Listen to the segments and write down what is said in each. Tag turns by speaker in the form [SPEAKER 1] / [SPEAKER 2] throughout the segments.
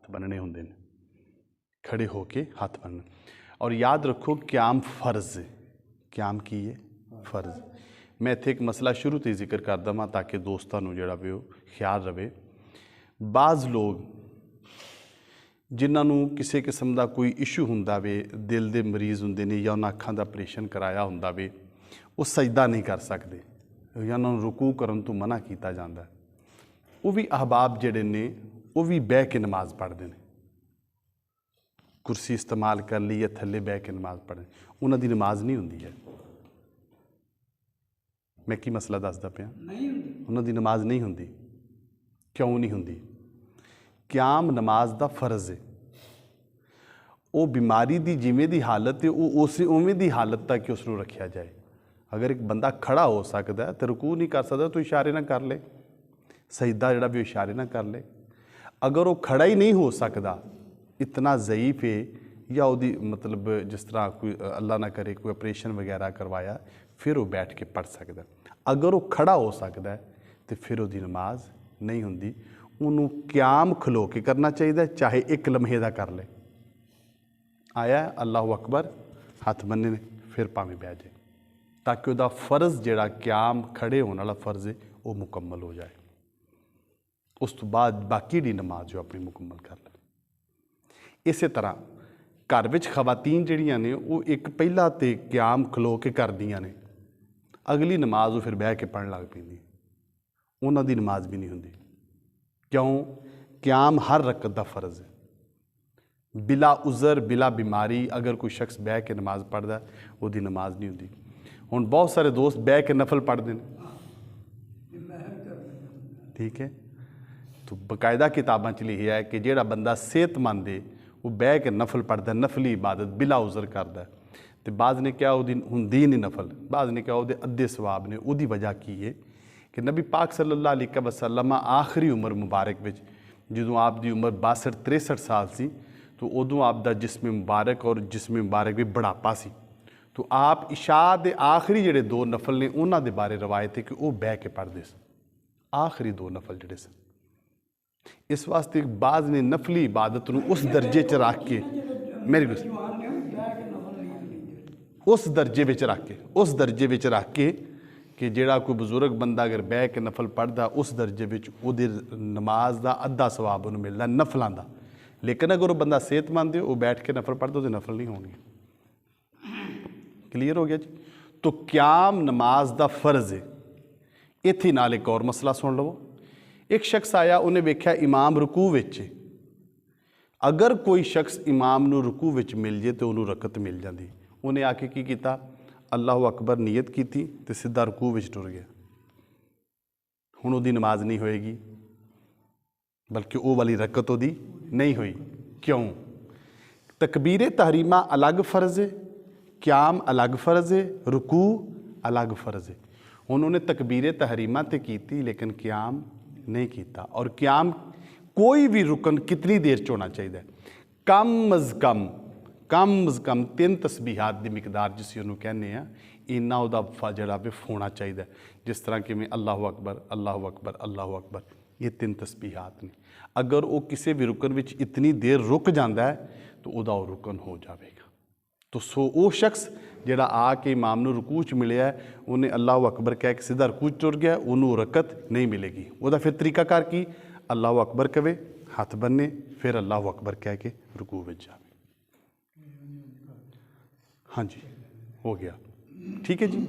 [SPEAKER 1] हत्थ बनने होंगे ने, खड़े होके हत्थ बनने। और याद रखो क्याम फर्ज है। क्याम की है? फर्ज। मैं इत्थे एक मसला शुरू तो जिक्र कर देवां ताकि दोस्तों को जिहड़ा वे ख्याल रहे। बाज़ लोग जिन्होंने किसी किस्म का कोई इशू हुंदा वे, दिल के मरीज़ हुंदे ने या उन्हें अखां का ऑपरेशन कराया हुंदा वे, वो सजदा नहीं कर सकते या उन्होंने रुकू करन तो मना किया जाता है। वो भी अहबाब जिहड़े ने वो भी बह के नमाज पढ़ते हैं, कुर्सी इस्तेमाल कर ली या थले बह के नमाज पढ़े, उन्हों की नमाज नहीं होंदी है। मैं की मसला दसदा पिया? उन्हों की नमाज नहीं होंदी। क्यों नहीं होंदी? क्याम नमाज का फर्ज है। वो बीमारी की जिमें की हालत है, वो उस उवें की हालत तक उसनों रखा जाए। अगर एक बंदा खड़ा हो सकता है तो रुकू नहीं कर सकता तो इशारे ना कर ले, सजदा जिहड़ा भी इशारे ना कर ले। अगर वो खड़ा ही नहीं हो सकता, इतना ज़ईफ है या उदी मतलब जिस तरह कोई अल्लाह ना करे कोई ऑपरेशन वगैरह करवाया, फिर वो बैठ के पढ़ सकता। अगर वो खड़ा हो सकता है तो फिर वो नमाज नहीं होंदी। उन्होंने क्याम खलो के करना चाहिए, चाहे एक लम्हे का कर ले। आया अल्लाह अकबर हथ बन्ने ने, फिर भावें बह जाए, ताकि वह फर्ज जिहड़ा क्याम खड़े होने वाला फर्ज है वो मुकम्मल हो जाए। उस तो बाद बाकी दी नमाज जो अपनी मुकम्मल कर ले। इस तरह घर विच खवातीन जिहड़ियां ने वो एक पहला तो क्याम खलो के करदियां ने, अगली नमाज वो फिर बह के पढ़न लग पैंदी, उन्हां दी नमाज भी नहीं होंदी। क्यों? क्याम हर रकत का फर्ज है। बिला उज़र बिला बीमारी अगर कोई शख्स बह के नमाज पढ़ता वो नमाज नहीं होंदी। हुण बहुत सारे दोस्त बह के नफल पढ़ते हैं, ठीक है, तो बकायदा किताबां च लिखिया है कि जिहड़ा बंदा सेहतमंद है वो बह के नफल पढ़ता, नफली इबादत बिला उज़र करता है। तो बाज़ ने क्या उहदी हुंदी नहीं नफल, बाज़ ने क्या उहदे अद्धे सवाब ने। उहदी वजह की है कि नबी पाक सल्लल्लाहु अलैहि वसल्लम आखिरी उम्र मुबारक विच जदों आप दी उम्र 62-63 साल सी, तो उदों आप दा जिस्म मुबारक और जिस्म मुबारक भी बुढ़ापा सी। तो आप इशा दे आखिरी जिहड़े 2 नफल ने उन्हां दे बारे रवायत है कि वह बह के पढ़ते सन, आखिरी 2 नफल जिहड़े सन। इस वास्ते बाज़ ने नफली इबादत नूं उस दर्जे च रख के, मेरी उस दर्जे विच रख के, उस दर्जे विच रख के कि जिहड़ा कोई बजुर्ग बंदा अगर बह के नफल पढ़दा उस दर्जे विच उहदी नमाज का अद्धा सवाब उन्हें मिलदा नफलों का। लेकिन अगर वह बंदा सेहतमंद है, वह बैठ के नफल पढ़दा, उहदे नफल नहीं होणगे। क्लीयर हो गया जी? तो क्याम नमाज का फर्ज है। इत्थे नाल एक और मसला सुन लवो। एक शख्स आया, उन्हें वेख्या इमाम रुकू विच है। अगर कोई शख्स इमाम नूं रुकू विच मिल जाए तो उन्होंने रकत मिल जाती। उन्हें आके की कीता, अल्लाह अकबर नीयत की तो सीधा रुकू विच टुर गया। हुण उहदी नमाज नहीं होएगी, बल्कि वो वाली रकत उहदी नहीं हुई। क्यों? तकबीरे तहरीमा अलग फर्ज है, क्याम अलग फर्ज है, रुकू अलग फर्ज है। उन्होंने तकबीरे तहरीमा तो की लेकिन क्याम नहीं किया। और क्याम कोई भी रुकन कितनी देर च होना चाहिए? कम अज़ कम 3 तस्बीहात की मिकदार जिस उन्होंने कहने हैं, इन्ना उहदा जिहड़ा वे होना चाहिए। जिस तरह कि मैं अल्लाह अकबर अल्लाह अकबर अल्लाह अकबर, ये 3 तस्बीहात ने। अगर वो किसी भी रुकन विच इतनी देर रुक जाता है तो उहदा वो रुकन हो जाएगा। तो सो वो शख्स जिहड़ा आके इमाम नूं रुकू च मिलिया, उन्हें अल्लाह अकबर कह के सीधा रुकू च टुर गया, उन्होंने रकत नहीं मिलेगी। वह फिर तरीकाकार की, अल्लाह अकबर कहे, हथ बन्ने, फिर अल्लाह अकबर कह के रुकू विच जाए। हाँ जी, हो गया, ठीक है जी।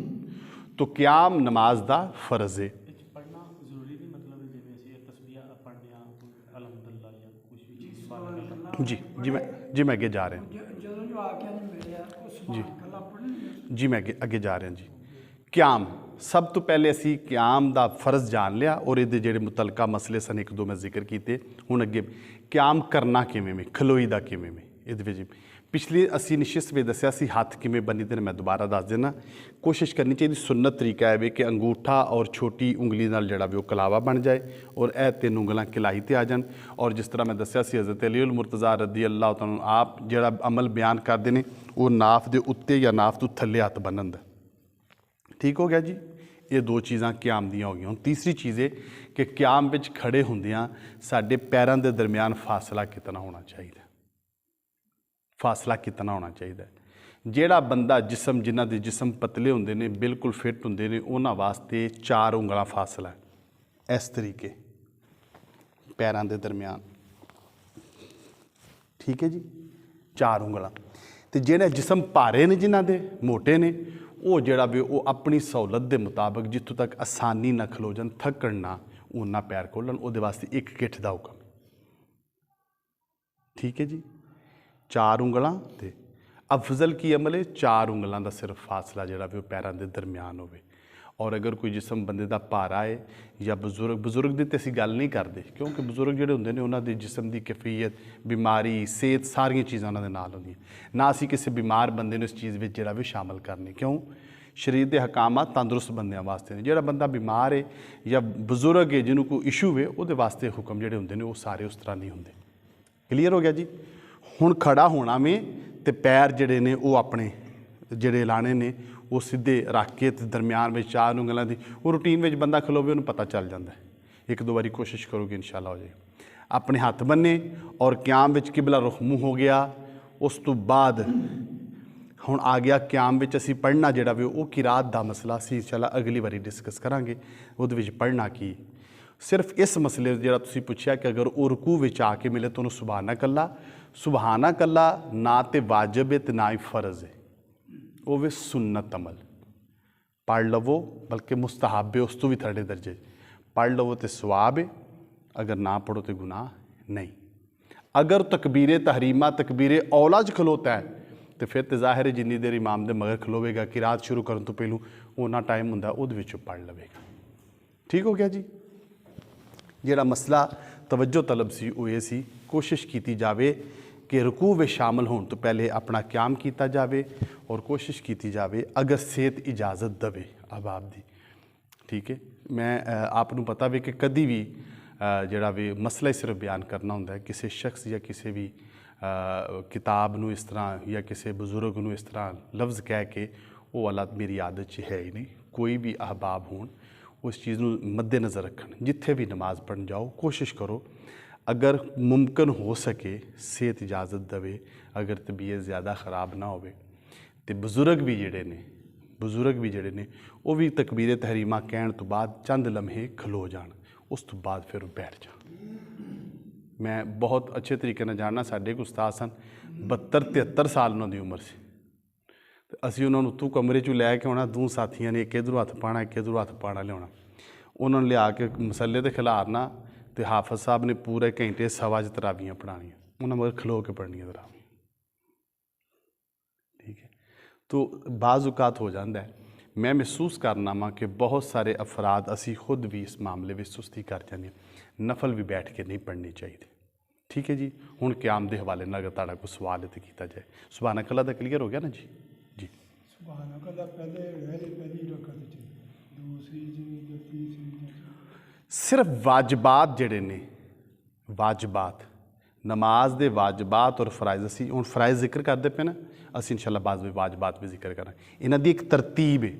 [SPEAKER 1] तो क्याम नमाज का फर्ज है। जी मैं अगे जा रहा जी मैं अगे जा रहा जी। क्याम सब तो पहले असी क्याम का फर्ज जान लिया और ये जोड़े मुतलका मसले सन 1-2 मैं जिक्र किए। हुण अगे क्याम करना किवें में, खलोई का किवें में, ये पिछली असी निश्चित में दसिया सी हथ किवें बनी ते मैं दोबारा दस देना। कोशिश करनी चाहिए, सुन्नत तरीका है कि अंगूठा और छोटी उंगली नाल जिहड़ा भी वो कलावा बन जाए और यह 3 उंगलां किलाई ते आ जान। और जिस तरह मैं दसिया सी हज़रत अली उल मुर्तज़ा रज़ी अल्लाह तआला आप जिहड़ा अमल बयान करते हैं वो नाफ के उत्ते या नाफ तो थल्ले हथ बन्नण दा। ठीक हो गया जी। ये दो चीज़ां क्याम दियां हो गई। हुण तीसरी चीज़ है कि क्याम विच खड़े हुंदियां साडे पैरां दे दरम्यान फासला कितना होना चाहिए, फासला कितना होना चाहिए। ਜਿਹੜਾ ਬੰਦਾ ਜਿਸਮ ਜਿਨ੍ਹਾਂ ਦੇ ਜਿਸਮ ਪਤਲੇ ਹੁੰਦੇ ਨੇ ਬਿਲਕੁਲ ਫਿੱਟ ਹੁੰਦੇ ਨੇ ਉਹਨਾਂ ਵਾਸਤੇ 4 ਉਂਗਲਾਂ ਫਾਸਲਾ ਹੈ ਇਸ ਤਰੀਕੇ ਪੈਰਾਂ ਦੇ ਦਰਮਿਆਨ, ਠੀਕ ਹੈ ਜੀ, 4 ਉਂਗਲਾਂ। ਤੇ ਜਿਹੜੇ ਜਿਸਮ ਭਾਰੇ ਨੇ ਜਿਨ੍ਹਾਂ ਦੇ ਮੋਟੇ ਨੇ ਉਹ ਜਿਹੜਾ ਵੀ ਉਹ ਆਪਣੀ ਸਹੂਲਤ ਦੇ ਮੁਤਾਬਕ ਜਿੱਥੋਂ ਤੱਕ ਆਸਾਨੀ ਨਾਲ ਖਲੋ ਜਾਣ, ਥੱਕਣ ਨਾ, ਉਹਨਾਂ ਪੈਰ ਖੋਲ੍ਹਣ, ਉਹਦੇ ਵਾਸਤੇ ਇੱਕ ਗਿੱਠ ਦਾ ਹੁਕਮ, ਠੀਕ ਹੈ ਜੀ। 4 ਉਂਗਲਾਂ ਤੇ अफजल की अमल है 4 ਉਂਗਲਾਂ ਦਾ सिर्फ फासला ਜਿਹੜਾ ਵੀ ਉਹ ਪੈਰਾਂ ਦੇ ਦਰਮਿਆਨ ਹੋਵੇ। ਔਰ ਅਗਰ ਕੋਈ ਜਿਸਮ ਬੰਦੇ ਦਾ ਭਾਰਾ ਹੈ ਜਾਂ ਬਜ਼ੁਰਗ ਦੀ ਤਾਂ ਅਸੀਂ ਗੱਲ ਨਹੀਂ ਕਰਦੇ, ਕਿਉਂਕਿ ਬਜ਼ੁਰਗ ਜਿਹੜੇ ਹੁੰਦੇ ਨੇ ਉਹਨਾਂ ਦੇ ਜਿਸਮ ਦੀ ਕੈਫੀਅਤ, ਬਿਮਾਰੀ, ਸਿਹਤ, ਸਾਰੀਆਂ ਚੀਜ਼ਾਂ ਉਹਨਾਂ ਦੇ ਨਾਲ ਹੁੰਦੀਆਂ। ਨਾ ਅਸੀਂ ਕਿਸੇ ਬਿਮਾਰ ਬੰਦੇ ਨੂੰ ਇਸ ਚੀਜ਼ ਵਿੱਚ ਜਿਹੜਾ ਵੀ ਸ਼ਾਮਲ ਕਰਨੀ, ਕਿਉਂ? ਸਰੀਰ ਦੇ ਹਕਾਮਾਤ ਤੰਦਰੁਸਤ ਬੰਦਿਆਂ ਵਾਸਤੇ ਨੇ। ਜਿਹੜਾ ਬੰਦਾ ਬਿਮਾਰ ਹੈ ਜਾਂ ਬਜ਼ੁਰਗ ਹੈ ਜਿਹਨੂੰ ਕੋਈ ਇਸ਼ੂ ਹੈ ਉਹਦੇ ਵਾਸਤੇ ਹੁਕਮ ਜਿਹੜੇ ਹੁੰਦੇ ਨੇ ਉਹ ਸਾਰੇ ਉਸ ਤਰ੍ਹਾਂ ਨਹੀਂ ਹੁੰਦੇ। ਕਲੀਅਰ ਹੋ ਗਿਆ ਜੀ। ਹੁਣ ਖੜਾ ਹੋਣਾ ਵੇ ਤੇ ਪੈਰ ਜਿਹੜੇ ਨੇ ਉਹ ਆਪਣੇ ਜਿਹੜੇ ਲਾਣੇ ਨੇ ਉਹ ਸਿੱਧੇ ਰੱਖ ਕੇ ਤੇ ਦਰਮਿਆਨ ਵਿੱਚ 4 ਉਂਗਲਾਂ ਦੀ ਉਹ ਰੂਟੀਨ ਵਿੱਚ ਬੰਦਾ ਖਲੋਵੇ ਉਹਨੂੰ ਪਤਾ ਚੱਲ ਜਾਂਦਾ ਹੈ। ਇੱਕ ਦੋ ਵਾਰੀ ਕੋਸ਼ਿਸ਼ ਕਰੋਗੇ ਇਨਸ਼ਾਅੱਲਾ ਹੋ ਜਾਏਗਾ। ਆਪਣੇ ਹੱਥ ਬੰਨੇ ਔਰ ਕਿਆਮ ਵਿੱਚ ਕਿਬਲਾ ਰੁਖ ਮੂੰਹ ਹੋ ਗਿਆ। ਉਸ ਤੋਂ ਬਾਅਦ ਹੁਣ ਆ ਗਿਆ ਕਿਆਮ ਵਿੱਚ ਅਸੀਂ ਪੜ੍ਹਨਾ ਜਿਹੜਾ ਵੀ ਉਹ ਕਿਰਾਤ ਦਾ ਮਸਲਾ ਸੀ, ਇਨਸ਼ਾਅੱਲਾ ਅਗਲੀ ਵਾਰੀ ਡਿਸਕਸ ਕਰਾਂਗੇ ਉਹਦੇ ਵਿੱਚ ਪੜ੍ਹਨਾ ਕੀ। ਸਿਰਫ ਇਸ ਮਸਲੇ ਜਿਹੜਾ ਤੁਸੀਂ ਪੁੱਛਿਆ ਕਿ ਅਗਰ ਉਹ ਰੁਕੂ ਵਿੱਚ ਆ ਕੇ ਮਿਲੇ ਤਾਂ ਉਹਨੂੰ ਸੁਭਾਨਾ ਕੱਲਾ, ਸੁਭਾਨਾ ਕੱਲਾ ਨਾ ਤੇ ਵਾਜਬ ਹੈ ਤੇ ਨਾ ਹੀ ਫਰਜ਼ ਹੈ, ਉਹ ਵੀ ਸੁਨਨਤ ਅਮਲ ਪੜ੍ਹ ਲਵੋ, ਬਲਕਿ ਮੁਸਤਹਬ ਹੈ, ਉਸ ਤੋਂ ਵੀ ਥਰਡੇ ਦਰਜੇ ਪੜ੍ਹ ਲਵੋ ਤੇ ਸਵਾਬ ਹੈ, ਅਗਰ ਨਾ ਪੜ੍ਹੋ ਤੇ ਗੁਨਾਹ ਨਹੀਂ। ਅਗਰ ਤਕਬੀਰ ਤਹਰੀਮਾ ਤਕਬੀਰ ਔਲਾ 'ਚ ਖਲੋਤਾ ਹੈ तो फिर तो जाहिर है जिन्नी देर इमाम दे मगर खलोवेगा किरात शुरू करने तो पहलू उन्ना टाइम होंदा उहदे विचों पढ़ लवेगा। ठीक हो गया जी। जिहड़ा मसला तवज्जो तलब सी वो ये सी कोशिश की जाए कि रुकू में शामिल होने तो पहले अपना क्याम किया जाए और कोशिश की जाए अगर सेहत इजाज़त दवे अहबाब दी। ठीक है, मैं आपनू पता भी कि कभी भी जिहड़ा भी मसला ही सिर्फ बयान करना होंदा है किसी शख्स या किसी भी किताब नू इस तरह या किसी बजुर्ग नू इस तरह लफ्ज़ कह के वो वाला मेरी आदत च है ही नहीं। कोई भी अहबाब होन उस चीज़ नू मद्देनज़र रखन, जिथे भी नमाज़ पढ़न जाओ कोशिश करो अगर मुमकिन हो सके सेहत इजाज़त दवे, अगर तबीयत ज़्यादा ख़राब ना होवे तो बजुर्ग भी जिहड़े ने वो भी तकबीर तहरीमा कहण तो बाद चंद लम्हे खलो जान, उस तो बाद फिर बैठ जा। मैं बहुत अच्छे तरीके नाल जानना, साडे एक उस्ताद सन 72-73 साल उन्हां दी उम्र सी, तो असीं उन्हां नूं तू कमरे चों लैके आउणा, दो साथियां ने एक इधरों हत्थ पाना एक इधरों हत्थ पाना लियाउणा, उन्हां नूं लिया के मसले ते खिलारना तो हाफिज़ साहब ने पूरे घंटे सवा च तरावियां पढ़ानियां, उन्हां मगर खलो के पढ़नियां तरावियां। ठीक है, तो बाज़ औक़ात हो जाता है, मैं महसूस करना वा कि बहुत सारे अफराद असी खुद भी इस मामले में सुस्ती कर जाते, नफल भी बैठ के नहीं पढ़नी चाहिए। ठीक है जी। हुण क़याम के हवाले नाल अगर तुहाडा कोई सवाल है तो किया जाए। सुभान अल्लाह दा क्लीयर हो गया ना जी? जी
[SPEAKER 2] सुभान अल्लाह पहली रकअत च दूसरी च तीसरी
[SPEAKER 1] सिर्फ वाजिबात जिहड़े ने वाजिबात नमाज दे वाजिबात और फ़राइज़ असी हुण फ़राइज़ जिक्र करते पे ना, असी इंशाअल्लाह बाद में वाजिबात भी जिक्र करांगे। इन्हां दी एक तरतीब है,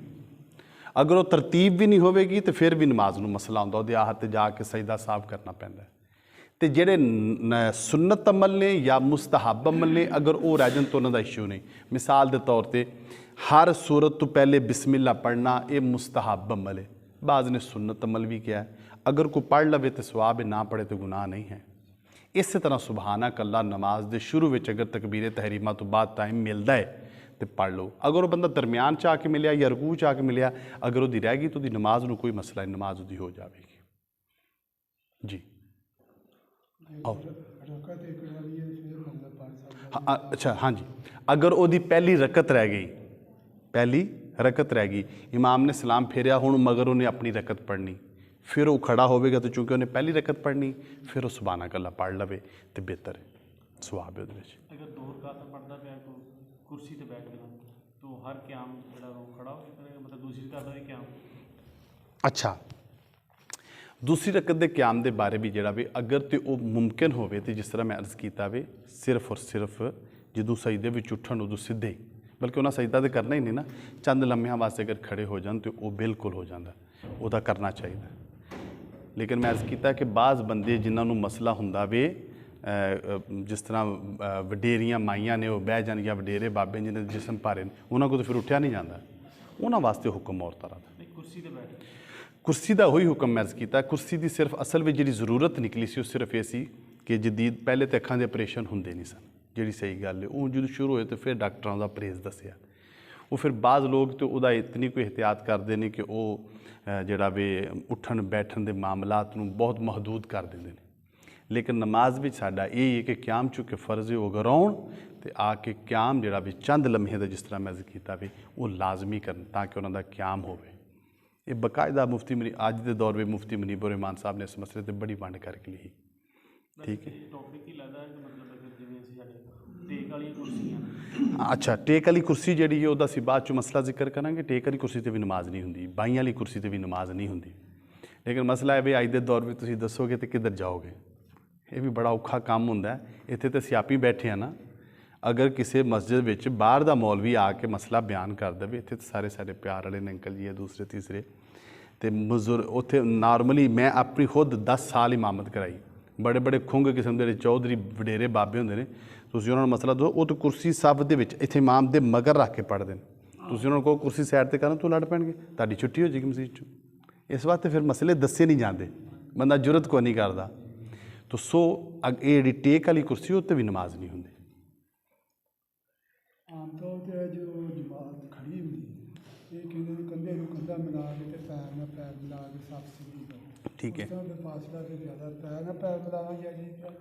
[SPEAKER 1] अगर वो तरतीब भी नहीं होवेगी तो फिर भी नमाज नूं मसला हुंदा, उहदे आहत जाके सजदा साफ करना पैंदा है। तो जिहड़े सुन्नत अमल ने या मुस्तहब अमल ने अगर वो रह जान तो उन्हां दा इशू नहीं। मिसाल के तौर पर हर सूरत तो पहले बिस्मिल्लाह पढ़ना ये मुस्तहब अमल है, बाज़ ने सुन्नत अमल भी किया है, अगर कोई पढ़ लवे तो सवाब है, ना पढ़े तो गुनाह नहीं है। इस तरह सुबहानक अल्लाह नमाज के शुरू में अगर तकबीर तहरीमा तो बाद टाइम मिलता है तो पढ़ लो। अगर वो बंदा दरम्यान च आके मिलिया या रकू च आके मिलिया, अगर वो रह गई तो नमाज में कोई मसला नहीं, नमाज उसकी हो जाएगी जी। हाँ अच्छा, हाँ जी। अगर वो पहली रकत रह गई, इमाम ने सलाम फेरिया, हुण मगर उन्हें अपनी रकत पढ़नी, फिर वो खड़ा होगा तो चूँकि उन्हें पहली रकत पढ़नी, फिर वो सुभान अल्लाह पढ़ लवे तो बेहतर है, सवाब है उहदे विच।
[SPEAKER 3] अगर दो रकात पढ़दा पिया तो कुर्सी ते बैठ गया तो हर क़याम जिहड़ा वो खड़ा हो करेगा, मतलब दूसरी रकात दा भी क़याम।
[SPEAKER 1] अच्छा, दूसरी रकत के क़याम के बारे भी जिहड़ा भी अगर तो वो मुमकिन होवे तो जिस तरह मैं अर्ज़ किया वे सिर्फ और सिर्फ जदों सजदे विच उठण उदों सीधे ਬਲਕਿ ਉਹਨਾਂ ਸਜਦਾ ਤਾਂ ਕਰਨਾ ਹੀ ਨਹੀਂ ਨਾ, ਚੰਦ ਲੰਮਿਆਂ ਵਾਸਤੇ ਅਗਰ ਖੜੇ ਹੋ ਜਾਣ ਤਾਂ ਉਹ ਬਿਲਕੁਲ ਹੋ ਜਾਂਦਾ, ਉਹਦਾ ਕਰਨਾ ਚਾਹੀਦਾ। ਲੇਕਿਨ ਮੈਂ ਅਰਜ਼ ਕੀਤਾ ਕਿ ਬਾਜ਼ ਬੰਦੇ ਜਿਨ੍ਹਾਂ ਨੂੰ ਮਸਲਾ ਹੁੰਦਾ ਵੇ, ਜਿਸ ਤਰ੍ਹਾਂ ਵਡੇਰੀਆਂ ਮਾਈਆਂ ਨੇ ਉਹ ਬਹਿ ਜਾਣ, ਜਾਂ ਵਡੇਰੇ ਬਾਬੇ ਜਿਹਨਾਂ ਦੇ ਜਿਸਮ ਭਾਰੇ ਨੇ, ਉਹਨਾਂ ਕੋਲ ਤਾਂ ਫਿਰ ਉੱਠਿਆ ਨਹੀਂ ਜਾਂਦਾ, ਉਹਨਾਂ ਵਾਸਤੇ ਹੁਕਮ ਔਰ ਤਰ੍ਹਾਂ ਦਾ।
[SPEAKER 3] ਕੁਰਸੀ ਤੇ ਬੈਠ
[SPEAKER 1] ਕੁਰਸੀ ਦਾ ਉਹੀ ਹੁਕਮ ਮੈਂ ਅਰਜ਼ ਕੀਤਾ। ਕੁਰਸੀ ਦੀ ਸਿਰਫ ਅਸਲ ਵਿੱਚ ਜਿਹੜੀ ਜ਼ਰੂਰਤ ਨਿਕਲੀ ਸੀ ਉਹ ਸਿਰਫ ਇਹ ਸੀ ਕਿ ਜਦੀਦ ਪਹਿਲੇ ਤਾਂ ਅੱਖਾਂ ਦੇ ਆਪਰੇਸ਼ਨ ਹੁੰਦੇ ਨਹੀਂ ਸਨ, ਜਿਹੜੀ ਸਹੀ ਗੱਲ ਹੈ। ਉਹ ਜਦੋਂ ਸ਼ੁਰੂ ਹੋਏ ਤਾਂ ਫਿਰ ਡਾਕਟਰਾਂ ਦਾ ਪਰਹੇਜ਼ ਦੱਸਿਆ। ਉਹ ਫਿਰ ਬਾਜ਼ ਲੋਕ ਤਾਂ ਉਹਦਾ ਇਤਨੀ ਕੋਈ ਇਹਤਿਆਤ ਕਰਦੇ ਨੇ ਕਿ ਉਹ ਜਿਹੜਾ ਵੇ ਉੱਠਣ ਬੈਠਣ ਦੇ ਮਾਮਲਾਤ ਨੂੰ ਬਹੁਤ ਮਹਦੂਦ ਕਰ ਦਿੰਦੇ ਨੇ। ਲੇਕਿਨ ਨਮਾਜ਼ ਵਿੱਚ ਸਾਡਾ ਇਹ ਹੈ ਕਿ ਕਿਆਮ ਚੁੱਕੇ ਫਰਜ਼ ਉਹ ਗਰਾਉਣ ਅਤੇ ਆ ਕੇ ਕਿਆਮ ਜਿਹੜਾ ਵੀ ਚੰਦ ਲਮਹੇ ਦਾ, ਜਿਸ ਤਰ੍ਹਾਂ ਮੈਂ ਜ਼ਿਕਰ ਕੀਤਾ ਵੀ, ਉਹ ਲਾਜ਼ਮੀ ਕਰਨ ਤਾਂ ਕਿ ਉਹਨਾਂ ਦਾ ਕਿਆਮ ਹੋਵੇ। ਇਹ ਬਾਕਾਇਦਾ ਮੁਫਤੀ ਅੱਜ ਦੇ ਦੌਰ ਵਿੱਚ ਮੁਫਤੀ ਮੁਨੀਬੁਰ ਰਹਿਮਾਨ ਸਾਹਿਬ ਨੇ ਇਸ ਮਸਲੇ 'ਤੇ ਬੜੀ ਵੰਡ ਕਰਕੇ ਲਿਖੀ। ਠੀਕ ਹੈ,
[SPEAKER 3] ਟੌਪਿਕ ਹੀ ਲੱਗਦਾ ਹੈ ਕਿ ਮਤਲਬ ਅਗਰ ਜਿਵੇਂ ਅਸੀਂ ਸਾਡੇ ਟੇਕ ਵਾਲੀਆਂ ਕੁਰਸੀਆਂ,
[SPEAKER 1] ਅੱਛਾ ਟੇਕ ਵਾਲੀ ਕੁਰਸੀ ਜਿਹੜੀ ਹੈ ਉਹਦਾ ਅਸੀਂ ਬਾਅਦ 'ਚ ਮਸਲਾ ਜ਼ਿਕਰ ਕਰਾਂਗੇ। ਟੇਕ ਵਾਲੀ ਕੁਰਸੀ 'ਤੇ ਵੀ ਨਮਾਜ਼ ਨਹੀਂ ਹੁੰਦੀ, ਬਾਈਆਂ ਵਾਲੀ ਕੁਰਸੀ 'ਤੇ ਵੀ ਨਮਾਜ਼ ਨਹੀਂ ਹੁੰਦੀ। ਲੇਕਿਨ ਮਸਲਾ ਹੈ ਵੀ ਅੱਜ ਦੇ ਦੌਰ ਵਿੱਚ ਤੁਸੀਂ ਦੱਸੋਗੇ ਤਾਂ ਕਿੱਧਰ ਜਾਓਗੇ? ਇਹ ਵੀ ਬੜਾ ਔਖਾ ਕੰਮ ਹੁੰਦਾ। ਇੱਥੇ ਤਾਂ ਸਿਆਪੀ ਬੈਠੇ ਆ ਨਾ, ਅਗਰ ਕਿਸੇ ਮਸਜਿਦ ਵਿੱਚ ਬਾਹਰ ਦਾ ਮੌਲਵੀ ਆ ਕੇ ਮਸਲਾ ਬਿਆਨ ਕਰ ਦੇਵੇ, ਇੱਥੇ ਤਾਂ ਸਾਰੇ ਪਿਆਰ ਵਾਲੇ ਨੇ ਅੰਕਲ ਜੀ ਹੈ, ਦੂਸਰੇ ਤੀਸਰੇ ਅਤੇ ਉੱਥੇ ਨਾਰਮਲੀ ਮੈਂ ਆਪਣੀ ਖੁਦ 10 ਸਾਲ ਇਮਾਮਤ ਕਰਾਈ। ਬੜੇ ਖੁੰਗ ਕਿਸਮ ਦੇ ਚੌਧਰੀ ਵਡੇਰੇ ਬਾਬੇ ਹੁੰਦੇ ਨੇ, ਤੁਸੀਂ ਉਹਨਾਂ ਨੂੰ ਮਸਲਾ ਦਿਓ, ਉਹ ਤਾਂ ਕੁਰਸੀ ਸਭ ਦੇ ਵਿੱਚ ਇੱਥੇ ਇਮਾਮ ਦੇ ਮਗਰ ਰੱਖ ਕੇ ਪੜ੍ਹਦੇ ਨੇ। ਤੁਸੀਂ ਉਹਨਾਂ ਨੂੰ ਕਹੋ ਕੁਰਸੀ ਸਾਈਡ 'ਤੇ ਕਰਨ, ਤੂੰ ਲੜ ਪੈਣਗੇ, ਤੁਹਾਡੀ ਛੁੱਟੀ ਹੋ ਜਾਏਗੀ ਮਸਜਿਦ 'ਚੋਂ। ਇਸ ਵਾਸਤੇ ਫਿਰ ਮਸਲੇ ਦੱਸੇ ਨਹੀਂ ਜਾਂਦੇ, ਬੰਦਾ ਜੁਰਤ ਕੋਈ ਨਹੀਂ ਕਰਦਾ। ਤੋ ਸੋ ਇਹ ਜਿਹੜੀ ਟੇਕ ਵਾਲੀ ਕੁਰਸੀ ਉੱਤੇ ਵੀ ਨਮਾਜ਼ ਨਹੀਂ ਹੁੰਦੀ।
[SPEAKER 2] ਆਮ ਤੌਰ 'ਤੇ ਜੋ ਜਮਾਤ ਖੜੀ ਹੁੰਦੀ ਇਹ ਕਹਿੰਦੇ ਨੇ ਕੰਧੇ ਨੂੰ ਕੰਧਾ ਮਿਲਾ ਕੇ ਤੇ ਪੈਰ ਨਾਲ ਪੈਰ ਮਿਲਾ ਕੇ ਸੱਤ ਸਿੱਧੀ ਕਰੋ।
[SPEAKER 1] ਠੀਕ ਹੈ,
[SPEAKER 2] ਉਸ ਤਰ੍ਹਾਂ ਦੇ ਫਾਸਲਾ ਤੇ ਜ਼ਿਆਦਾ ਪੈਰ ਨਾਲ ਪੈਰ ਮਿਲਾਉਣਾ ਚਾਹੀਦਾ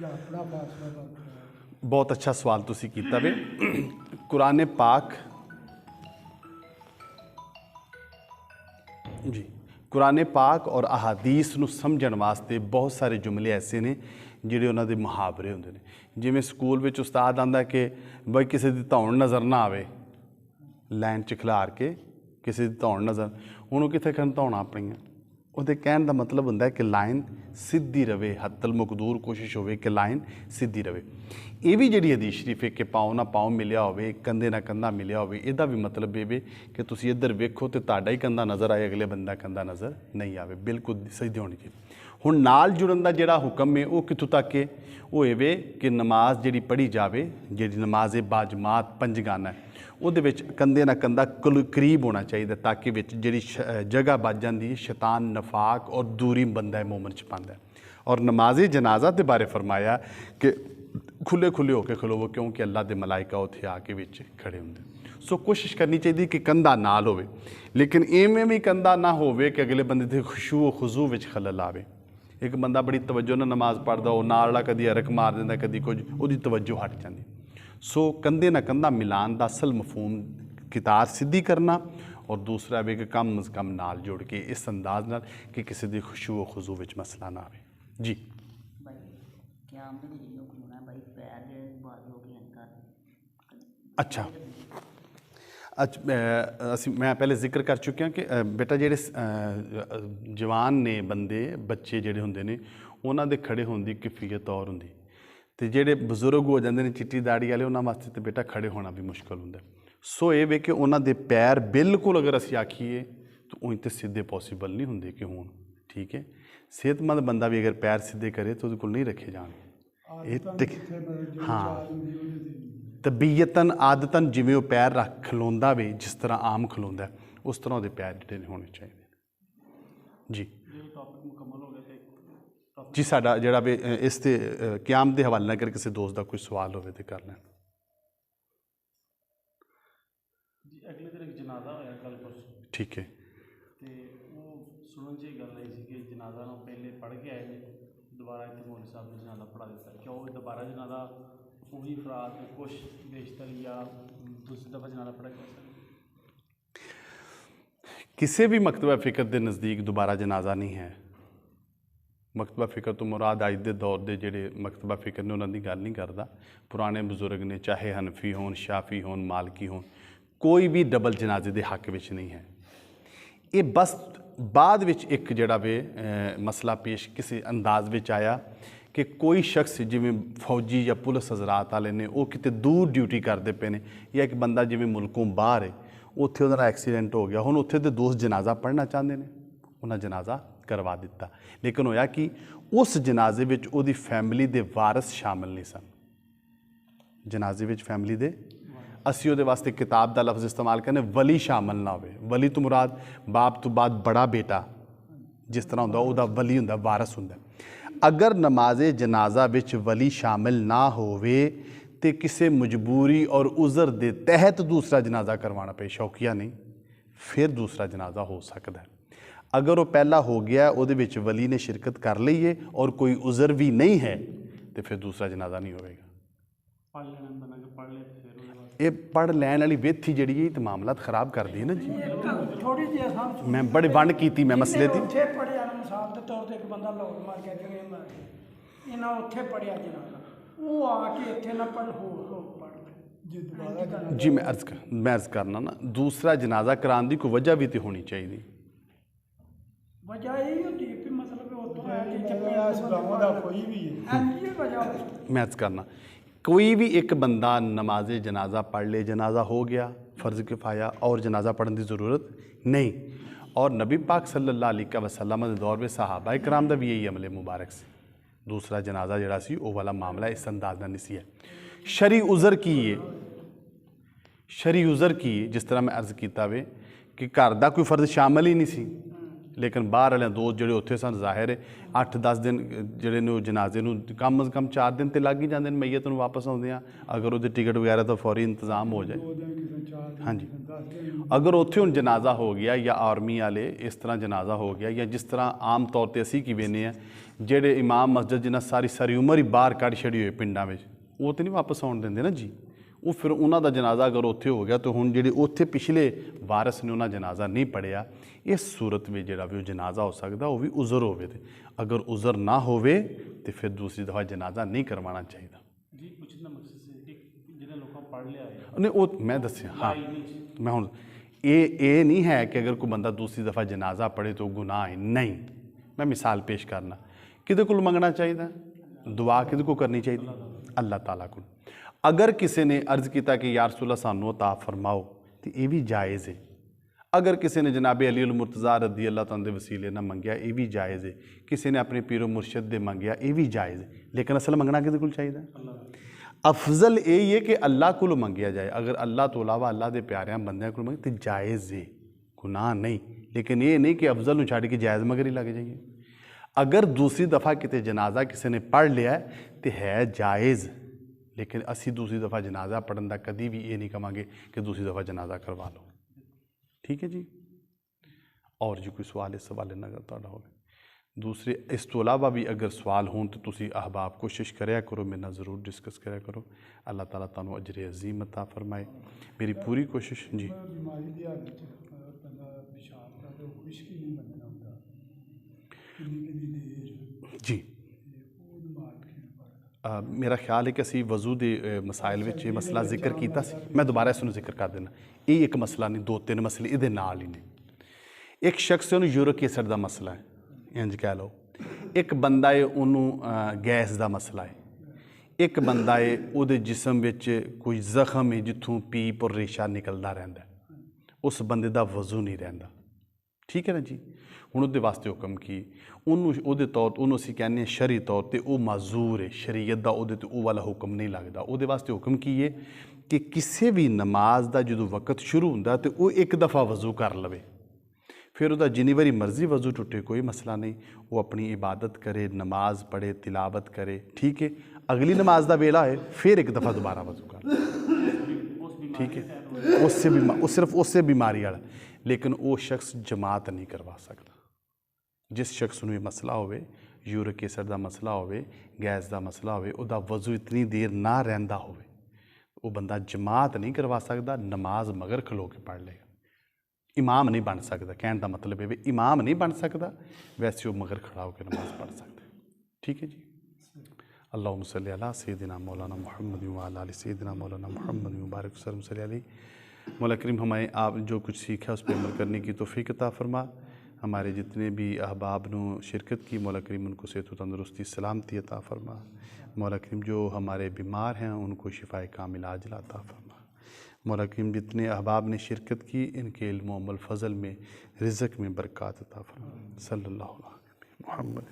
[SPEAKER 2] ਜਾਂ ਆਪਣਾ ਫਾਸਲਾ ਬਰਕਰਾਰ।
[SPEAKER 1] ਬਹੁਤ ਅੱਛਾ ਸਵਾਲ ਤੁਸੀਂ ਕੀਤਾ ਵੇ। ਕੁਰਾਨ ਪਾਕ ਜੀ, ਕੁਰਾਨ ਪਾਕ ਔਰ ਅਹਾਦੀਸ ਨੂੰ ਸਮਝਣ ਵਾਸਤੇ ਬਹੁਤ ਸਾਰੇ ਜੁਮਲੇ ਐਸੇ ਨੇ ਜਿਹੜੇ ਉਹਨਾਂ ਦੇ ਮੁਹਾਵਰੇ ਹੁੰਦੇ ਨੇ। ਜਿਵੇਂ ਸਕੂਲ ਵਿੱਚ ਉਸਤਾਦ ਆਉਂਦਾ ਕਿ ਬਈ ਕਿਸੇ ਦੀ ਧੌਣ ਨਜ਼ਰ ਨਾ ਆਵੇ, ਲਾਈਨ 'ਚ ਖਿਲਾਰ ਕੇ ਕਿਸੇ ਦੀ ਧੌਣ ਨਜ਼ਰ, ਹੁਣ ਉਹ ਕਿੱਥੇ ਖਣ ਧੌਣਾ ਆਪਣੀਆਂ। ਉਹਦੇ ਕਹਿਣ ਦਾ ਮਤਲਬ ਹੁੰਦਾ ਕਿ ਲਾਈਨ ਸਿੱਧੀ ਰਵੇ, ਹੱਤਲ ਮਕਦੂਰ ਕੋਸ਼ਿਸ਼ ਹੋਵੇ ਕਿ ਲਾਈਨ ਸਿੱਧੀ ਰਵੇ। ਇਹ ਵੀ ਜਿਹੜੀ ਹਦੀਸ ਸ਼ਰੀਫ ਹੈ ਕਿ ਪਾਉ ਨਾ ਪਾਉ ਮਿਲਿਆ ਹੋਵੇ, ਕੰਧੇ ਨਾਲ ਕੰਧਾ ਮਿਲਿਆ ਹੋਵੇ, ਇਹਦਾ ਵੀ ਮਤਲਬ ਇਹ ਵੇ ਕਿ ਤੁਸੀਂ ਇੱਧਰ ਵੇਖੋ ਤੇ ਤੁਹਾਡਾ ਹੀ ਕੰਧਾ ਨਜ਼ਰ ਆਏ, ਅਗਲੇ ਬੰਦਾ ਕੰਧਾ ਨਜ਼ਰ ਨਹੀਂ ਆਵੇ, ਬਿਲਕੁਲ ਸਿੱਧੀ ਹੋਣੀ ਚਾਹੀਦੀ। ਹੁਣ ਨਾਲ ਜੁੜਨ ਦਾ ਜਿਹੜਾ ਹੁਕਮ ਹੈ ਉਹ ਕਿੱਥੋਂ ਤੱਕ ਹੈ? ਉਹ ਇਹ ਵੇ ਕਿ ਨਮਾਜ਼ ਜਿਹੜੀ ਪੜ੍ਹੀ ਜਾਵੇ, ਜਿਹੜੀ ਨਮਾਜ਼ ਬਾਜਮਾਤ ਪੰਜਗਾਨਾ ਹੈ, ਉਹਦੇ ਵਿੱਚ ਕੰਧੇ ਨਾਲ ਕੰਧਾ ਕਰੀਬ ਹੋਣਾ ਚਾਹੀਦਾ ਤਾਂ ਕਿ ਵਿੱਚ ਜਿਹੜੀ ਜਗ੍ਹਾ ਬਚ ਜਾਂਦੀ ਹੈ ਸ਼ੈਤਾਨ ਨਫਾਕ ਔਰ ਦੂਰੀ ਬੰਦਾ ਹੈ ਮੋਮਨ 'ਚ ਪਾਉਂਦਾ। ਔਰ ਨਮਾਜ਼ ਜਨਾਜ਼ਾ ਦੇ ਬਾਰੇ ਫਰਮਾਇਆ ਕਿ ਖੁੱਲੇ ਹੋ ਕੇ ਖਲੋਵੋ, ਕਿਉਂਕਿ ਅੱਲਾ ਦੇ ਮਲਾਇਕਾ ਉੱਥੇ ਆ ਕੇ ਵਿੱਚ ਖੜੇ ਹੁੰਦੇ। ਸੋ ਕੋਸ਼ਿਸ਼ ਕਰਨੀ ਚਾਹੀਦੀ ਕਿ ਕੰਧਾ ਨਾਲ ਹੋਵੇ, ਲੇਕਿਨ ਇਵੇਂ ਵੀ ਕੰਧਾ ਨਾ ਹੋਵੇ ਕਿ ਅਗਲੇ ਬੰਦੇ ਦੇ ਖੁਸ਼ੂ ਖੁਜ਼ੂ ਵਿੱਚ ਖਲਲ ਆਵੇ। ਇੱਕ ਬੰਦਾ ਬੜੀ ਤਵੱਜੋ ਨਾਲ ਨਮਾਜ਼ ਪੜ੍ਹਦਾ, ਉਹ ਨਾਲੜਾ ਕਦੀ ਅਰਕ ਮਾਰ ਦਿੰਦਾ, ਕਦੀ ਕੁਝ, ਉਹਦੀ ਤਵੱਜੋ ਹਟ ਜਾਂਦੀ। ਸੋ ਕੰਧੇ ਨਾਲ ਕੰਧਾ ਮਿਲਾਉਣ ਦਾ ਅਸਲ ਮਫਹੂਮ ਕਿਤਾਰ ਸਿੱਧੀ ਕਰਨਾ, ਔਰ ਦੂਸਰਾ ਵੀ ਕਿ ਕਮ ਅਜ਼ ਕਮ ਨਾਲ ਜੁੜ ਕੇ ਇਸ ਅੰਦਾਜ਼ ਨਾਲ ਕਿ ਕਿਸੇ ਦੀ ਖੁਸ਼ੂ ਖੁਜ਼ੂ ਵਿੱਚ ਮਸਲਾ ਨਾ ਆਵੇ। ਜੀ
[SPEAKER 4] ਭਾਈ ਕਿਆਮ ਦੇ ਵਿੱਚ ਇਹੋ ਹੋਣਾ ਭਾਈ ਪੈਰ ਦੇ ਬਾਜ਼ ਹੋ ਕੇ ਅੰਦਰ।
[SPEAKER 1] ਅੱਛਾ ਮੈਂ ਪਹਿਲੇ ਜ਼ਿਕਰ ਕਰ ਚੁੱਕਿਆ ਕਿ ਬੇਟਾ ਜਿਹੜੇ ਜਵਾਨ ਨੇ ਬੰਦੇ, ਬੱਚੇ ਜਿਹੜੇ ਹੁੰਦੇ ਨੇ, ਉਹਨਾਂ ਦੇ ਖੜੇ ਹੋਣ ਦੀ ਕੈਫੀਅਤ ਔਰ ਹੁੰਦੀ, ਅਤੇ ਜਿਹੜੇ ਬਜ਼ੁਰਗ ਹੋ ਜਾਂਦੇ ਨੇ ਚਿੱਟੀ ਦਾੜੀ ਵਾਲੇ, ਉਹਨਾਂ ਵਾਸਤੇ ਤਾਂ ਬੇਟਾ ਖੜੇ ਹੋਣਾ ਵੀ ਮੁਸ਼ਕਲ ਹੁੰਦਾ। ਸੋ ਇਹ ਵੇ ਕਿ ਉਹਨਾਂ ਦੇ ਪੈਰ ਬਿਲਕੁਲ ਅਗਰ ਅਸੀਂ ਆਖੀਏ ਤਾਂ ਉਹ ਤਾਂ ਸਿੱਧੇ ਪੋਸੀਬਲ ਨਹੀਂ ਹੁੰਦੇ ਕਿ ਹੋਣ। ਠੀਕ ਹੈ, ਸਿਹਤਮੰਦ ਬੰਦਾ ਵੀ ਅਗਰ ਪੈਰ ਸਿੱਧੇ ਕਰੇ ਤਾਂ ਉਹਦੇ ਕੋਲ ਨਹੀਂ ਰੱਖੇ ਜਾਣਗੇ। ਇਹ ਹਾਂ, ਤਬੀਅਤਨ ਆਦਤਨ ਜਿਵੇਂ ਉਹ ਪੈਰ ਰੱਖ ਖਲੋਂਦਾ ਵੇ, ਜਿਸ ਤਰ੍ਹਾਂ ਆਮ ਖਲੋਂਦਾ, ਉਸ ਤਰ੍ਹਾਂ ਉਹਦੇ ਪੈਰ ਜਿਹੜੇ ਨੇ ਹੋਣੇ ਚਾਹੀਦੇ। ਜੀ
[SPEAKER 3] ਟੌਪਿਕ ਮੁਕੰਮਲ ਹੋ ਗਿਆ ਤੇ
[SPEAKER 1] ਜੀ ਸਾਡਾ ਜਿਹੜਾ ਵੀ ਇਸ 'ਤੇ ਕਿਆਮ ਦੇ ਹਵਾਲੇ ਨਾਲ ਅਗਰ ਕਿਸੇ ਦੋਸਤ ਦਾ ਕੋਈ ਸਵਾਲ ਹੋਵੇ ਤਾਂ ਕਰ ਲੈਣ।
[SPEAKER 3] ਜੀ ਅਗਲੇ ਦਿਨ ਇੱਕ ਜਨਾਜ਼ਾ ਹੋਇਆ ਕੱਲ੍ਹ ਪਰਸੋਂ,
[SPEAKER 1] ਠੀਕ ਹੈ,
[SPEAKER 3] ਅਤੇ ਉਹ ਸੁਣਨ 'ਚ ਇਹ ਗੱਲ ਆਈ ਸੀ ਕਿ ਜਨਾਜ਼ਾ ਨੂੰ ਪਹਿਲੇ ਪੜ੍ਹ ਕੇ ਆਏ ਨੇ, ਦੁਬਾਰਾ ਇੱਥੇ ਮੌਲਵੀ ਸਾਹਿਬ ਨੇ ਜਨਾਜ਼ਾ ਪੜ੍ਹਾ ਦਿੱਤਾ। ਕਿਉਂ ਦੁਬਾਰਾ ਜਨਾਜ਼ਾ ਉਹੀ ਅਫਰਾਦ ਕੁਛ ਬੇਸ਼ਤਰ ਜਾਂ ਦੂਸਰੀ ਦਫਾ ਜਨਾਜ਼ਾ ਪੜ੍ਹਾ ਗਿਆ ਸਰ?
[SPEAKER 1] ਕਿਸੇ ਵੀ ਮਕਤਬਾ ਫਿਕਰ ਦੇ ਨਜ਼ਦੀਕ ਦੁਬਾਰਾ ਜਨਾਜ਼ਾ ਨਹੀਂ ਹੈ। ਮਕਤਬਾ ਫਿਕਰ ਤੋਂ ਮੁਰਾਦ ਅੱਜ ਦੇ ਦੌਰ ਦੇ ਜਿਹੜੇ ਮਕਤਬਾ ਫਿਕਰ ਨੇ ਉਹਨਾਂ ਦੀ ਗੱਲ ਨਹੀਂ ਕਰਦਾ। ਪੁਰਾਣੇ ਬਜ਼ੁਰਗ ਨੇ, ਚਾਹੇ ਹਨਫੀ ਹੋਣ, ਸ਼ਾਫੀ ਹੋਣ, ਮਾਲਕੀ ਹੋਣ, ਕੋਈ ਵੀ ਡਬਲ ਜਨਾਜ਼ੇ ਦੇ ਹੱਕ ਵਿੱਚ ਨਹੀਂ ਹੈ। ਇਹ ਬਸ ਬਾਅਦ ਵਿੱਚ ਇੱਕ ਜਿਹੜਾ ਵੇ ਮਸਲਾ ਪੇਸ਼ ਕਿਸੇ ਅੰਦਾਜ਼ ਵਿੱਚ ਆਇਆ कि कोई शख्स जिमें फौजी या पुलिस हज़रात वाले ने वो किते दूर ड्यूटी करते पे ने या एक बंदा जिमें मुल्कों बाहर है उत्थे उहदा एक्सीडेंट हो गया हुण उत्थे दे दोस्त जनाजा पढ़ना चाहते हैं उन्हें जनाजा करवा दिता लेकिन होया कि उस जनाजे विच उहदी फैमिली दे वारस शामिल नहीं सन जनाजे विच फैमिली दे असी उहदे वास्ते किताब दा लफ्ज़ इस्तेमाल करने वली शामिल ना होवे वली तो मुराद बाप तो बाद बड़ा बेटा जिस तरह हुंदा उहदा वली हुंदा वारस हुंदा अगर नमाज़े जनाजा विच वली शामिल ना होवे तो किसी मजबूरी और उज़र दे तहत दूसरा जनाजा करवाना पे शौकिया नहीं फिर दूसरा जनाजा हो सकता है अगर वो पहला हो गया उहदे विच वली ने शिरकत कर ली है और कोई उज़र भी नहीं है तो फिर दूसरा जनाजा नहीं होगा
[SPEAKER 3] पढ़ लेना बना के पढ़ ले फिर उसके बाद
[SPEAKER 1] ये पढ़ लैन वाली बेथी जी ये तो मामला खराब कर दी है ना जी
[SPEAKER 2] थोड़ी जी आसान
[SPEAKER 1] मैं बड़े वंड की मैं मसले की
[SPEAKER 2] ਉੱਥੇ ਪੜਿਆ ਨਾ ਮਿਸਾਲ ਦੇ ਤੌਰ ਤੇ ਇੱਕ ਬੰਦਾ ਲੋਕ ਮਾਰ ਕੇ ਜਿਹੜੇ ਮਾਰ ਗਿਆ ਇਹਨਾਂ ਉੱਥੇ ਪੜਿਆ ਜਨਾਜ਼ਾ ਉਹ ਆ ਕੇ ਇੱਥੇ ਨਾ ਪੜ ਹੋ ਪੜ ਜੇ ਦੁਬਾਰਾ
[SPEAKER 1] जी मैं अर्ज़ करना ना दूसरा जनाजा कराने की कोई वजह भी तो होनी चाहिए
[SPEAKER 2] ਵਜ੍ਹਾ ਇਹ ਹੁੰਦੀ ਹੈ ਕਿ ਮਤਲਬ ਉਦੋਂ ਹੈ ਕਿ ਜੱਪਿਆ ਸੁਭਾਵਾਂ ਦਾ ਕੋਈ ਵੀ ਹੈ ਹਾਂਜੀ ਇਹ ਵਜ੍ਹਾ
[SPEAKER 1] मैं अर्ज़ करना कोई भी एक बंदा नमाज जनाजा पढ़ ले जनाजा हो गया फ़र्ज़ किफ़ाया और जनाजा पढ़ने की ज़रूरत नहीं और नबी पाक सल्लल्लाहु अलैहि वसल्लम के दौर में सहाबा कराम का भी यही अमल मुबारक से दूसरा जनाजा जरा सी वो वाला मामला इस अंदाज का नहीं है शरी उज़र की है शरी उज़र की जिस तरह मैं अर्ज़ किया वे कि घर का कोई फ़र्ज शामिल ही नहीं सी लेकिन बाहर वाले दोस्त जोड़े उत्थे सन जाहिर है 8-10 दिन जोड़े ने जनाजे कम अज़ कम 4 दिन तो लग ही जाते हैं मैयत नूं वापस आउंदे अगर वो टिकट वगैरह तो फौरी इंतजाम हो जाए हाँ जी अगर उत्थे हुण जनाजा हो गया या आर्मी वाले इस तरह जनाजा हो गया या जिस तरह आम तौर पर असी की वेने जेडे इमाम मस्जिद जिन्हें सारी सारी उम्र ही बाहर कढ़ छड़ी हुई पिंडां विच वो तो नहीं वापस आउण दिंदे ना जी वो फिर उन्हों का जनाजा अगर उत्थे हो गया तो हुण जिहड़े उत्थे पिछले वारस ने उन्होंने जनाजा नहीं पढ़िया इस सूरत में जिहड़ा भी जनाजा हो सकता वो भी उज़र होवे ते अगर उज़र ना होवे तो फिर दूसरी दफ़ा जनाजा नहीं करवाना चाहिए
[SPEAKER 3] जी पुछना मकसद से कि जिन्हें लोग पढ़ लिया है
[SPEAKER 1] नहीं वो मैं दस्या हाँ मैं हुण ये नहीं है कि अगर कोई बंदा दूसरी दफ़ा जनाजा पढ़े तो गुनाह है नहीं मैं मिसाल पेश करना किदे कोल मंगना चाहिए दुआ किदे को करनी चाहिए अल्लाह ताला को अगर किसी ने अर्ज़ किया कि या रसूल अल्लाह सानू अता फरमाओ तो ये भी जायज़ है अगर किसी ने जनाब अली उल मुर्तज़ा रदी अल्लाह तआला दे वसीले ना मंगया ये भी जायज़ है किसी ने अपने पीरो मुर्शद दे मंगया ये भी जायज़ है लेकिन असल मंगना किहदे कोल चाहिए अफजल यही है कि अल्लाह को मंगया जाए अगर अल्लाह तो अलावा अल्लाह के प्यारियां बंदियां को मंगे तो जायज़ है गुनाह नहीं लेकिन ये नहीं कि अफजल नूं छड्ड के जायज़ मगर ही लग जाइए अगर दूसरी दफ़ा किते जनाजा किसी ने पढ़ लिया तो है जायज़ लेकिन असी दूसरी दफ़ा जनाजा पढ़न का कभी भी ये नहीं कहांगे कि दूसरी दफ़ा जनाजा करवा लो ठीक है जी और जी कोई सवाल इस हवाले नाल अगर तुहाडा होवे दूसरे इस तो अलावा भी अगर सवाल हों तो तुसी अहबाब कोशिश करया करो मेरे नाल ज़रूर डिस्कस करया करो अल्लाह ताला तुहानूं अजर अजीम अता फरमाए मेरी पूरी कोशिश जी
[SPEAKER 2] बीमारी ਦੀ ਹਾਲਤ ਚ ਬੰਦਾ ਪਿਸ਼ਾਬ ਕਰਦਾ ਉਹ ਖੁਸ਼ਕ ਹੀ ਨਹੀਂ ਮੰਨਣਾ ਹੁੰਦਾ ਕਿੰਨੀ ਦੇਰ
[SPEAKER 1] जी
[SPEAKER 2] ਉਹ ਦਿਮਾਗ ਖੇਡ ਪੜਦਾ
[SPEAKER 1] मेरा ख्याल है कि असी वजू के मसाइल में ये मसला जिक्र किया मैं दोबारा इसनूं जिक्र कर देना ये एक मसला नहीं 2-3 मसले ये नाल ही ने एक शख्स है यूरिक एसिड का मसला है इंज कह लो एक बंदा है उन्होंने गैस का मसला है एक बंदा है वो जिसम में कोई जख्म है जिथों पीप और रेशा निकलता रहता है उस बंदे का वजू नहीं रहिंदा ठीक है ना जी हुण उहदे वास्ते हुक्म की उन्होंने तौर उन्होंने असीं कहने शरी तौर पर वो माजूर है शरीयत का उहदे ते वो वाला हुक्म नहीं लगता उहदे वास्ते हुक्म की है कि किसी भी नमाज का जो वक्त शुरू होंदा तो वो एक दफ़ा वजू कर लवे फिर उसका जिन्नी बारी मर्जी वजू टुटे कोई मसला नहीं वो अपनी इबादत करे नमाज पढ़े तिलावत करे ठीक है अगली नमाज का वेला है फिर एक दफ़ा दोबारा वजू कर ठीक है उससे भी सिर्फ उससे बीमारी वाला लेकिन वो शख्स जमात नहीं करवा सकता जिस शख्स नूं मसला होवे यूरिक एसिड का मसला होवे गैस का मसला होवे उहदा वजू इतनी देर ना रहिंदा होवे वो बंदा जमात नहीं करवा सकता नमाज मगर खलो के पढ़ लेगा इमाम नहीं बन सकता कहने का मतलब है इमाम नहीं बन सकता वैसे वो मगर खड़ा होकर नमाज पढ़ सकता ठीक है जी अल्लाहुम्मा सल्ली अला सय्यदिना मौलाना मुहम्मद व अला आलि सय्यदिना मौलाना मुहम्मद मुबारक वसल्लम। मौला करीम हमें आप जो कुछ सीखा उस पर अमल करने की तौफीक अता फरमा। हमारे जितने भी अहबाब ने शिरकत की, मौला करीम उनको सेहत व तंदुरुस्ती सलामती अता फरमा। मौला करीम जो हमारे बीमार हैं उनको शिफाए कामिल आजिल अता फरमा। मौला करीम जितने अहबाब ने शिरकत की इनके इल्म व अमल फ़ज़ल में, रिज़्क़ में बरक़ात अता फरमा। सल्लल्लाहु अलैहि वसल्लम।